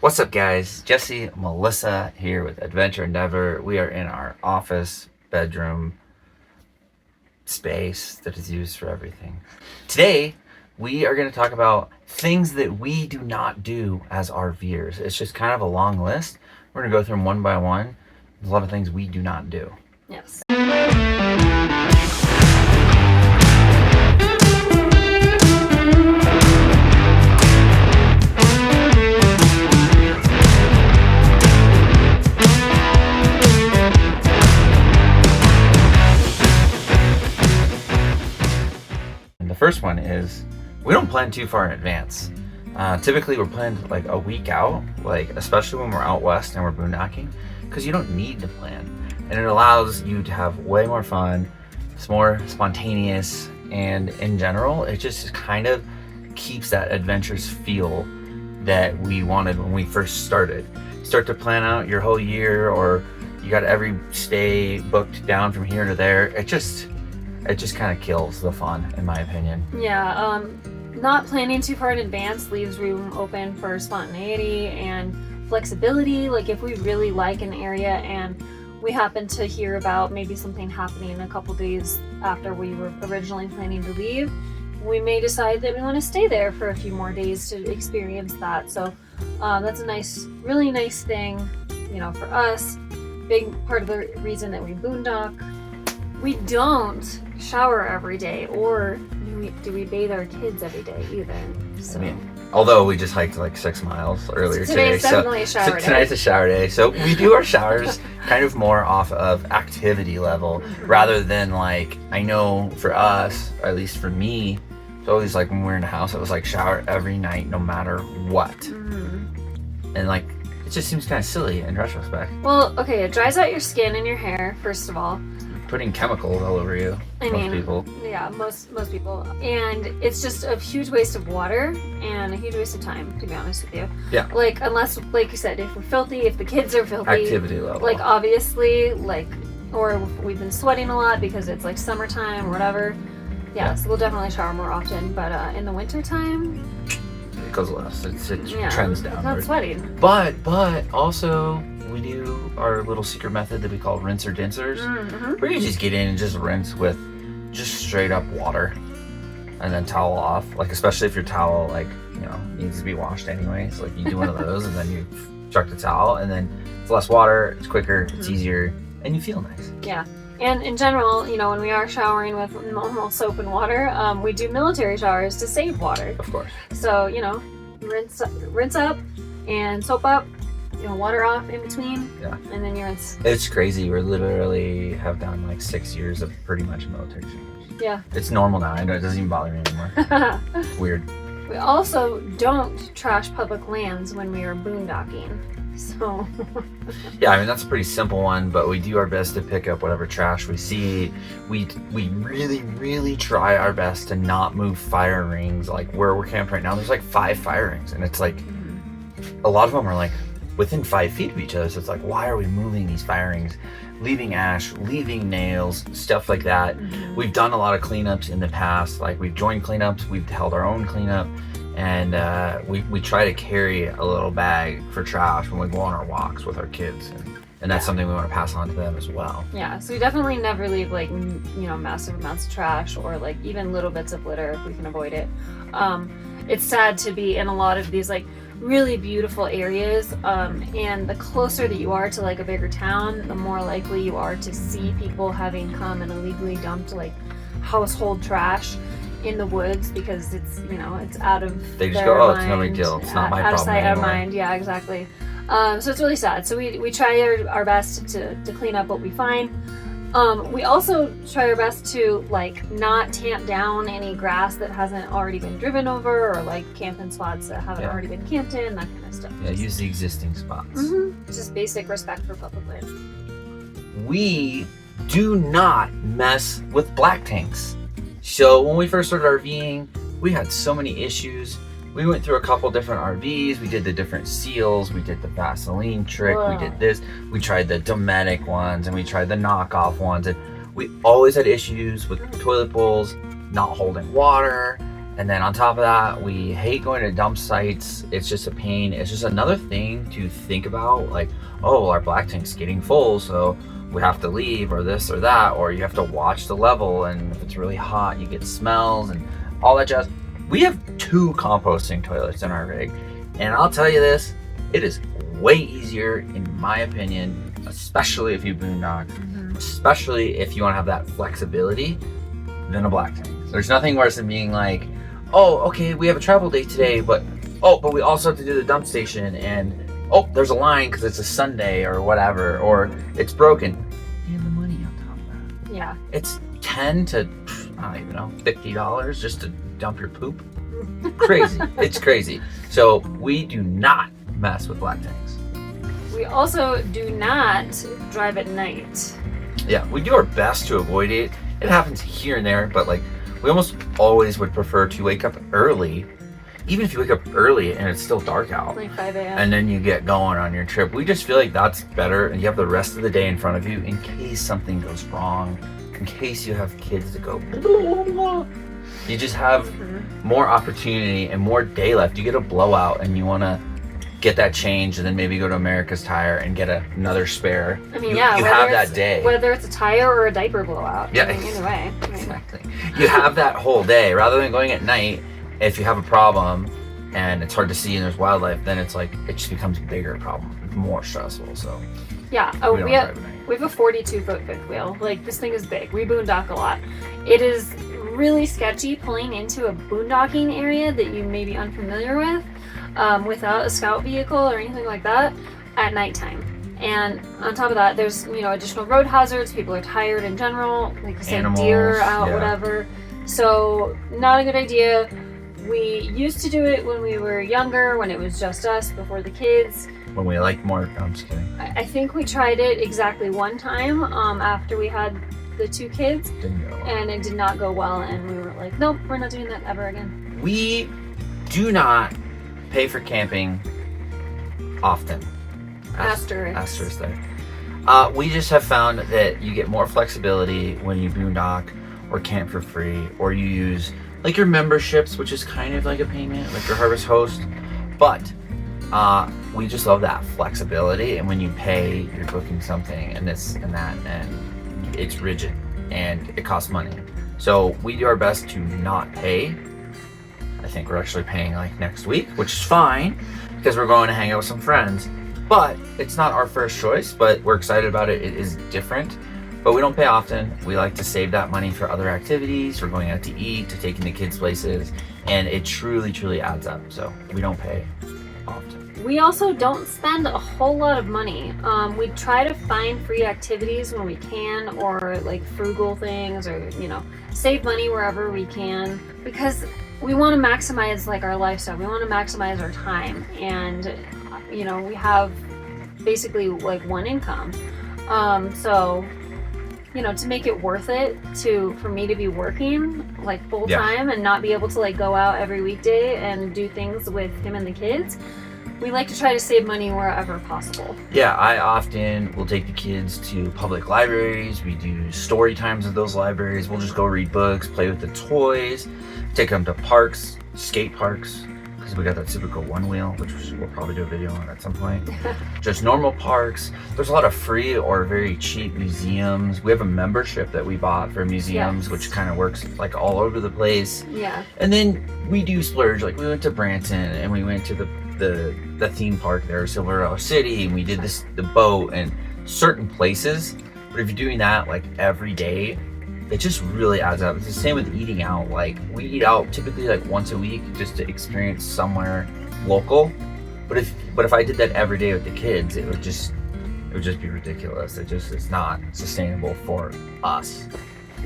What's up, guys? Jesse, Melissa here with Adventure Endeavor. We are in our office, bedroom, space that is used for everything. Today, we are going to talk about things that we do not do as RVers. It's just kind of a long list. We're going to go through them one by one. There's a lot of things we do not do. Yes. And the first one is we don't plan too far in advance. Typically, we're planned like a week out, like especially when we're out west and we're boondocking, because you don't need to plan. And it allows you to have way more fun. It's more spontaneous, and in general, it just kind of keeps that adventurous feel that we wanted when we first started. Start to plan out your whole year, or you got every stay booked down from here to there. It just kind of kills the fun, in my opinion. Yeah, not planning too far in advance leaves room open for spontaneity and flexibility. Like if we really like an area and we happen to hear about maybe something happening a couple days after we were originally planning to leave, we may decide that we want to stay there for a few more days to experience that. So that's a really nice thing, for us. Big part of the reason that we boondock. We don't shower every day, or do we bathe our kids every day either. So. I mean, although we just hiked like 6 miles earlier today. Today's definitely a shower day. Tonight's a shower day. So we do our showers kind of more off of activity level rather than like, I know for us, or at least for me, it's always like when we're in the house, it was like shower every night no matter what. And like, it just seems kind of silly in retrospect. Well, okay, it dries out your skin and your hair, first of all. Putting chemicals all over you. Most people. Yeah, most people. And it's just a huge waste of water and a huge waste of time, to be honest with you. Yeah. Like, unless, like you said, if we're filthy, if the kids are filthy. Activity level. Like, obviously, or if we've been sweating a lot because it's like summertime or whatever. Yeah, so we'll definitely shower more often. But in the wintertime, it goes less. It trends down. It's not sweating. But also, we do our little secret method that we call rinser dinsers, where you just get in and just rinse with just straight up water and then towel off. Like, especially if your towel needs to be washed anyways, like you do one of those and then you chuck the towel, and then it's less water, it's quicker, it's easier, and you feel nice. Yeah. And in general, when we are showering with normal soap and water, we do military showers to save water. Of course. So, rinse up and soap up, water off in between. Yeah. And then you rinse. It's crazy. We literally have done like 6 years of pretty much military showers. Yeah. It's normal now. I know it doesn't even bother me anymore. Weird. We also don't trash public lands when we are boondocking. So. Yeah, I mean, that's a pretty simple one, but we do our best to pick up whatever trash we see. We really, really try our best to not move fire rings. Like where we're camped right now, there's like 5 fire rings, and it's like a lot of them are like within 5 feet of each other. So it's like, why are we moving these fire rings? Leaving ash, leaving nails, stuff like that. We've done a lot of cleanups in the past. Like we've joined cleanups, we've held our own cleanup. And we try to carry a little bag for trash when we go on our walks with our kids. And that's something we want to pass on to them as well. Yeah, so we definitely never leave massive amounts of trash or like even little bits of litter if we can avoid it. It's sad to be in a lot of these like really beautiful areas. And the closer that you are to like a bigger town, the more likely you are to see people having come and illegally dumped like household trash in the woods, because it's it's out of they just their go, mind. It's no big deal, it's not my problem out of sight, anymore. out of mind. Yeah, exactly. So it's really sad. So we try our best to clean up what we find. We also try our best to like not tamp down any grass that hasn't already been driven over, or like camping spots that haven't already been camped in, that kind of stuff. Yeah, use the existing spots. Just basic respect for public land. We do not mess with black tanks. So when we first started RVing, we had so many issues. We went through a couple different RVs. We did the different seals. We did the Vaseline trick. Whoa. We did this. We tried the Dometic ones, and we tried the knockoff ones. And we always had issues with toilet bowls not holding water. And then on top of that, we hate going to dump sites. It's just a pain. It's just another thing to think about, like, oh, our black tank's getting full, so we have to leave, or this or that, or you have to watch the level, and if it's really hot, you get smells and all that jazz. We have 2 composting toilets in our rig, and I'll tell you this, it is way easier, in my opinion, especially if you boondock, especially if you want to have that flexibility, than a black tank. There's nothing worse than being like, oh, okay, we have a travel day today, but we also have to do the dump station, and there's a line because it's a Sunday or whatever, or it's broken. You have the money on top of that. Yeah. It's $10 to, I don't even know, $50 just to dump your poop. Crazy. It's crazy. So we do not mess with black tanks. We also do not drive at night. Yeah, we do our best to avoid it. It happens here and there, but like we almost always would prefer to wake up early. Even if you wake up early and it's still dark out, like 5 a.m. and then you get going on your trip, we just feel like that's better, and you have the rest of the day in front of you in case something goes wrong, in case you have kids to go blah, blah. You just have more opportunity and more day left. You get a blowout and you want to get that changed, and then maybe go to America's Tire and get another spare. I mean, you yeah, have that day. Whether it's a tire or a diaper blowout. Yeah, I mean, either way. Exactly. You have that whole day rather than going at night. If you have a problem and it's hard to see and there's wildlife, then it's like it just becomes a bigger problem, more stressful. So yeah. We have a 42-foot fifth wheel. Like, this thing is big. We boondock a lot. It is really sketchy pulling into a boondocking area that you may be unfamiliar with, without a scout vehicle or anything like that at nighttime. And on top of that, there's additional road hazards. People are tired in general, like say deer out, whatever. So not a good idea. We used to do it when we were younger, when it was just us before the kids. When we liked more, I'm just kidding. I think we tried it exactly one time after we had the 2 kids. Didn't go well. And it did not go well, and we were like, nope, we're not doing that ever again. We do not pay for camping often. Asterisk there. We just have found that you get more flexibility when you boondock or camp for free, or you use like your memberships, which is kind of like a payment, like your Harvest Host. But we just love that flexibility, and when you pay, you're booking something and this and that, and it's rigid and it costs money. So we do our best to not pay. I think we're actually paying like next week, which is fine because we're going to hang out with some friends. But it's not our first choice, but we're excited about it. It is different, but we don't pay often. We like to save that money for other activities, for going out to eat, to taking the kids places, and it truly, truly adds up. So we don't pay often. We also don't spend a whole lot of money. We try to find free activities when we can, or like frugal things, or save money wherever we can, because we want to maximize like our lifestyle. We want to maximize our time, and we have basically like one income. So to make it worth it for me to be working like full time and not be able to like go out every weekday and do things with him and the kids, we like to try to save money wherever possible. Yeah, I often will take the kids to public libraries. We do story times at those libraries. We'll just go read books, play with the toys, take them to parks, skate parks, because we got that super cool one wheel, which we'll probably do a video on at some point. Just normal parks. There's a lot of free or very cheap museums. We have a membership that we bought for museums, which kind of works like all over the place. Yeah. And then we do splurge. Like we went to Branton, and we went to the theme park there, Silverado City, and we did the boat and certain places. But if you're doing that like every day, it just really adds up. It's the same with eating out. Like we eat out typically like once a week just to experience somewhere local. But if I did that every day with the kids, it would just be ridiculous. It's not sustainable for us.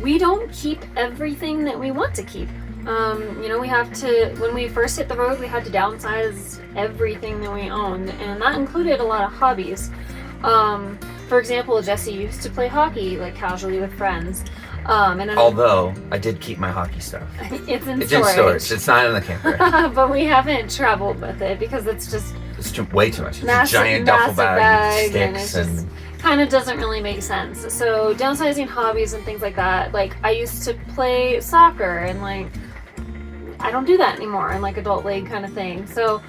We don't keep everything that we want to keep. We have to, when we first hit the road, we had to downsize everything that we owned, and that included a lot of hobbies. For example, Jesse used to play hockey like casually with friends. Although I did keep my hockey stuff. It's in storage. It's not in the camper. But we haven't traveled with it because it's way too much. It's a giant duffel bag with sticks and kind of doesn't really make sense. So downsizing hobbies and things like that. Like I used to play soccer, and like I don't do that anymore in like adult leg kind of thing. So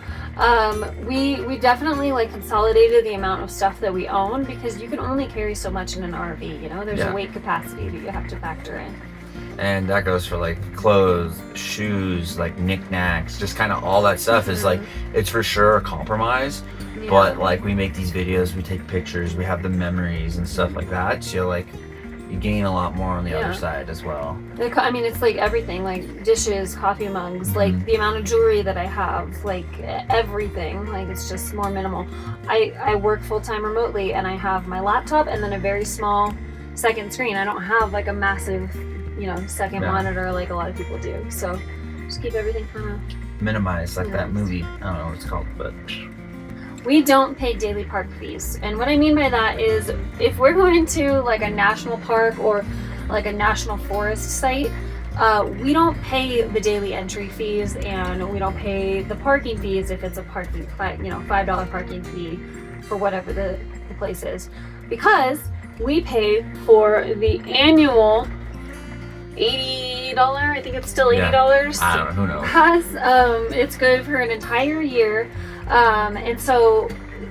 we definitely like consolidated the amount of stuff that we own, because you can only carry so much in an RV, you know, there's a weight capacity that you have to factor in. And that goes for like clothes, shoes, like knickknacks, just kind of all that stuff is like, it's for sure a compromise. Yeah. But like we make these videos, we take pictures, we have the memories and stuff like that. So like you gain a lot more on the other side as well. I mean, it's like everything, like dishes, coffee mugs, like the amount of jewelry that I have, like everything, like it's just more minimal. I work full-time remotely, and I have my laptop and then a very small second screen. I don't have like a massive, you know, second monitor like a lot of people do. So just keep everything kind of minimized, like that movie. I don't know what it's called, but we don't pay daily park fees. And what I mean by that is, if we're going to like a national park or like a national forest site, we don't pay the daily entry fees, and we don't pay the parking fees if it's a parking, you know, $5 parking fee for whatever the place is, because we pay for the annual $80, I think it's still $80. I don't know, who knows. Because it's good for an entire year. And so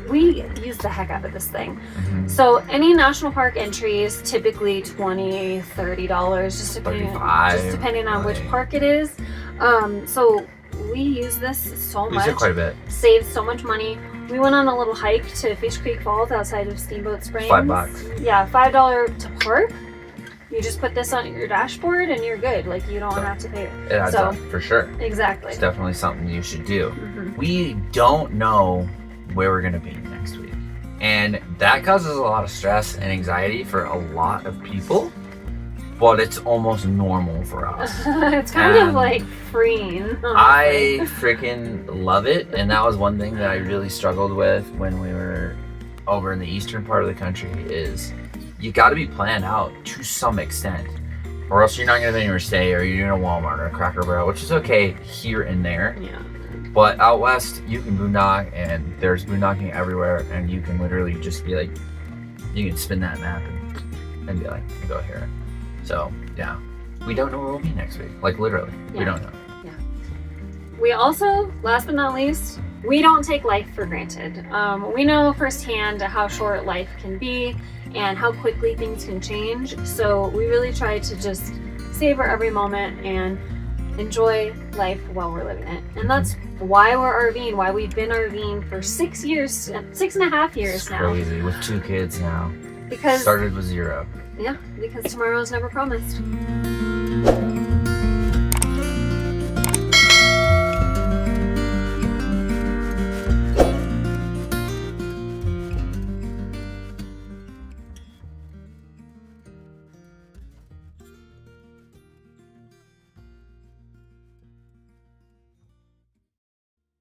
we use the heck out of this thing. So any national park entries, typically $20, $30, just depending on which park it is. So we use this so much. We use it quite a bit. Saves so much money. We went on a little hike to Fish Creek Falls outside of Steamboat Springs. $5. Yeah, $5 to park. You just put this on your dashboard and you're good. Like, you don't have to pay it. It adds up, for sure. Exactly. It's definitely something you should do. We don't know where we're going to be next week. And that causes a lot of stress and anxiety for a lot of people. But it's almost normal for us. It's kind of like freeing. Honestly. I freaking love it. And that was one thing that I really struggled with when we were over in the eastern part of the country, is you got to be planned out to some extent, or else you're not going to have anywhere to stay, or you're in a Walmart or a Cracker Barrel, which is okay here and there. Yeah. But out west, you can boondock, and there's boondocking everywhere, and you can literally just be like, you can spin that map and be like, go here. So yeah, we don't know where we'll be next week. Like literally, we don't know. Yeah. We also, last but not least, we don't take life for granted. We know firsthand how short life can be and how quickly things can change. So we really try to just savor every moment and enjoy life while we're living it. And that's why we're RVing, why we've been RVing for 6 years, 6.5 years now. Crazy, with 2 kids now. Because started with 0. Yeah, because tomorrow is never promised.